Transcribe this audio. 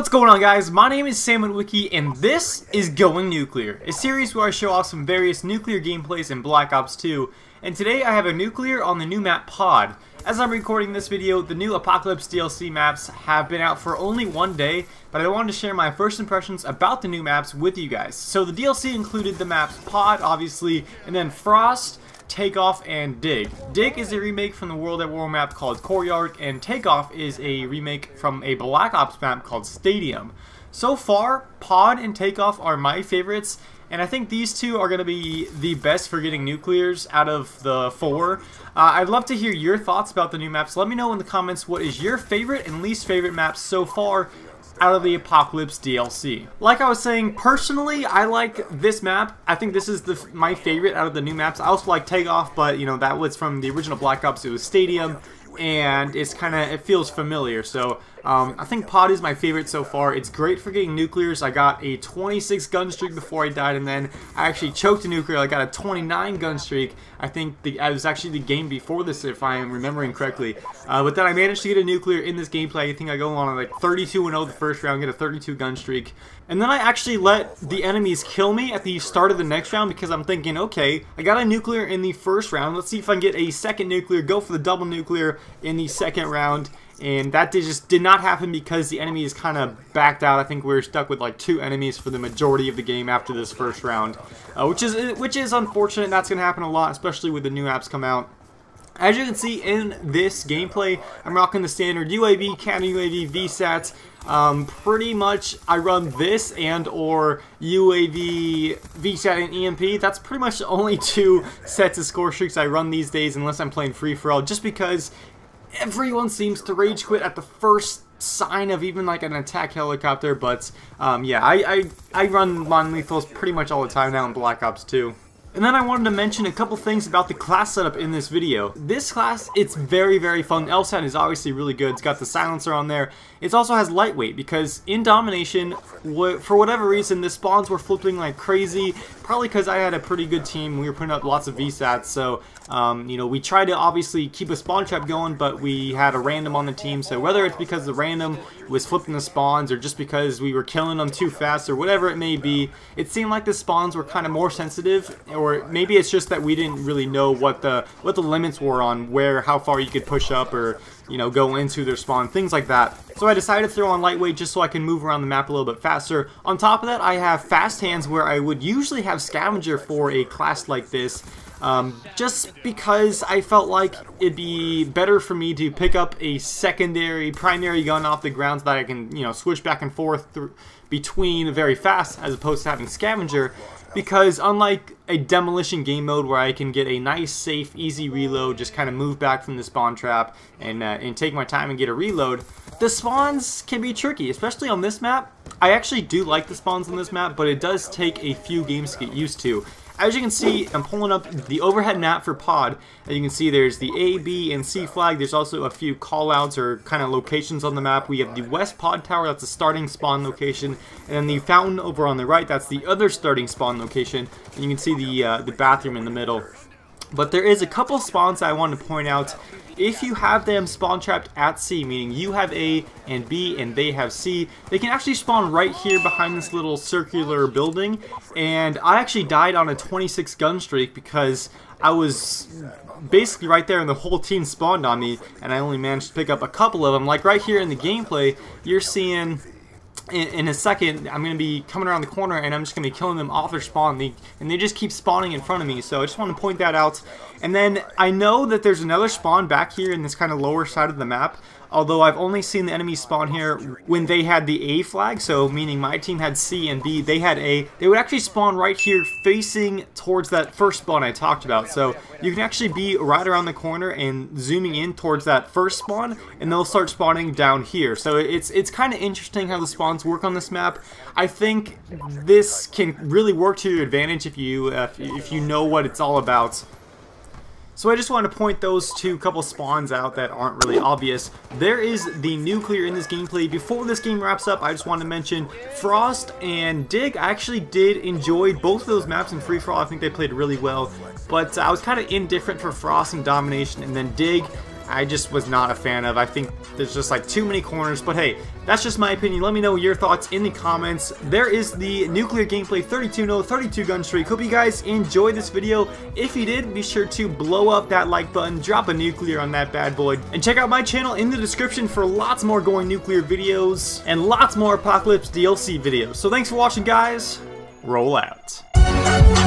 What's going on, guys? My name is SalmonWiki and this is Going Nuclear, a series where I show off some various nuclear gameplays in Black Ops 2, and today I have a nuclear on the new map Pod. As I'm recording this video, the new Apocalypse DLC maps have been out for only one day, but I wanted to share my first impressions about the new maps with you guys. So the DLC included the maps Pod, obviously, and then Frost, Takeoff, and Dig. Dig is a remake from the World at War map called Courtyard, and Takeoff is a remake from a Black Ops map called Stadium. So far, Pod and Takeoff are my favorites, and I think these two are going to be the best for getting nuclears out of the four. I'd love to hear your thoughts about the new maps. Let me know in the comments what is your favorite and least favorite maps so far out of the Apocalypse DLC. Like I was saying, personally, I like this map. I think this is my favorite out of the new maps. I also like Takeoff, but you know, that was from the original Black Ops. It was Stadium, and it feels familiar. So I think Pod is my favorite so far. It's great for getting nuclears. I got a 26 gun streak before I died, and then I actually choked a nuclear. I got a 29 gun streak. I think it was actually the game before this, if I am remembering correctly. But then I managed to get a nuclear in this gameplay. I think I go on like 32-0 the first round, get a 32 gun streak. And then I actually let the enemies kill me at the start of the next round because I'm thinking, okay, I got a nuclear in the first round. Let's see if I can get a second nuclear, go for the double nuclear in the second round. And that just did not happen because the enemies kind of backed out. I think we were stuck with like 2 enemies for the majority of the game after this first round, which is unfortunate. That's going to happen a lot, especially with the new apps come out. As you can see in this gameplay, I'm rocking the standard UAV, counter UAV, VSATs. Pretty much I run this and or UAV, VSAT, and EMP. That's pretty much the only 2 sets of score streaks I run these days unless I'm playing free-for-all, just because everyone seems to rage quit at the first sign of even like an attack helicopter. But yeah, I run non-lethals pretty much all the time now in Black Ops 2. And then I wanted to mention a couple things about the class setup in this video. This class, it's very, very fun. LSAT is obviously really good. It's got the silencer on there. It also has lightweight because in Domination, for whatever reason, the spawns were flipping like crazy. Probably because I had a pretty good team. We were putting up lots of VSATs. So, you know, we tried to obviously keep a spawn trap going, but we had a random on the team. So whether it's because the random was flipping the spawns or just because we were killing them too fast or whatever it may be, it seemed like the spawns were kind of more sensitive, or maybe it's just that we didn't really know what the limits were on how far you could push up or, you know, go into their spawn, things like that. So I decided to throw on lightweight just so I can move around the map a little bit faster. On top of that, I have fast hands where I would usually have scavenger for a class like this. Just because I felt like it'd be better for me to pick up a primary gun off the ground so that I can, you know, switch back and forth between very fast as opposed to having scavenger. Because unlike a demolition game mode where I can get a nice, safe, easy reload, just kind of move back from the spawn trap and take my time and get a reload, the spawns can be tricky, especially on this map. I actually do like the spawns on this map, but it does take a few games to get used to. As you can see, I'm pulling up the overhead map for Pod. As you can see, there's the A, B, and C flag. There's also a few callouts or kind of locations on the map. We have the West Pod Tower, that's the starting spawn location, and then the fountain over on the right, that's the other starting spawn location. And you can see the bathroom in the middle. But there is a couple spawns that I want to point out. If you have them spawn trapped at C, meaning you have A and B and they have C, they can actually spawn right here behind this little circular building. And I actually died on a 26 gun streak because I was basically right there and the whole team spawned on me, and I only managed to pick up a couple of them. Like right here in the gameplay, you're seeing in a second, I'm going to be coming around the corner and I'm just going to be killing them off their spawn, and they just keep spawning in front of me. So I just want to point that out. And then I know that there's another spawn back here in this kind of lower side of the map, although I've only seen the enemies spawn here when they had the A flag, so meaning my team had C and B, they had A. They would actually spawn right here facing towards that first spawn I talked about. So you can actually be right around the corner and zooming in towards that first spawn, and they'll start spawning down here. So it's kind of interesting how the spawns work on this map. I think this can really work to your advantage if you know what it's all about. So I just want to point those couple spawns out that aren't really obvious. There is the nuclear in this gameplay. Before this game wraps up, I just want to mention Frost and Dig. I actually did enjoy both of those maps in free-for-all. I think they played really well. But I was kind of indifferent for Frost and Domination, and then Dig, I just was not a fan of. I think there's just like too many corners, but hey, that's just my opinion. Let me know your thoughts in the comments. There is the nuclear gameplay 32-0, 32 gun streak. Hope you guys enjoyed this video. If you did, be sure to blow up that like button, drop a nuclear on that bad boy, and check out my channel in the description for lots more going nuclear videos and lots more Apocalypse DLC videos. So thanks for watching, guys. Roll out.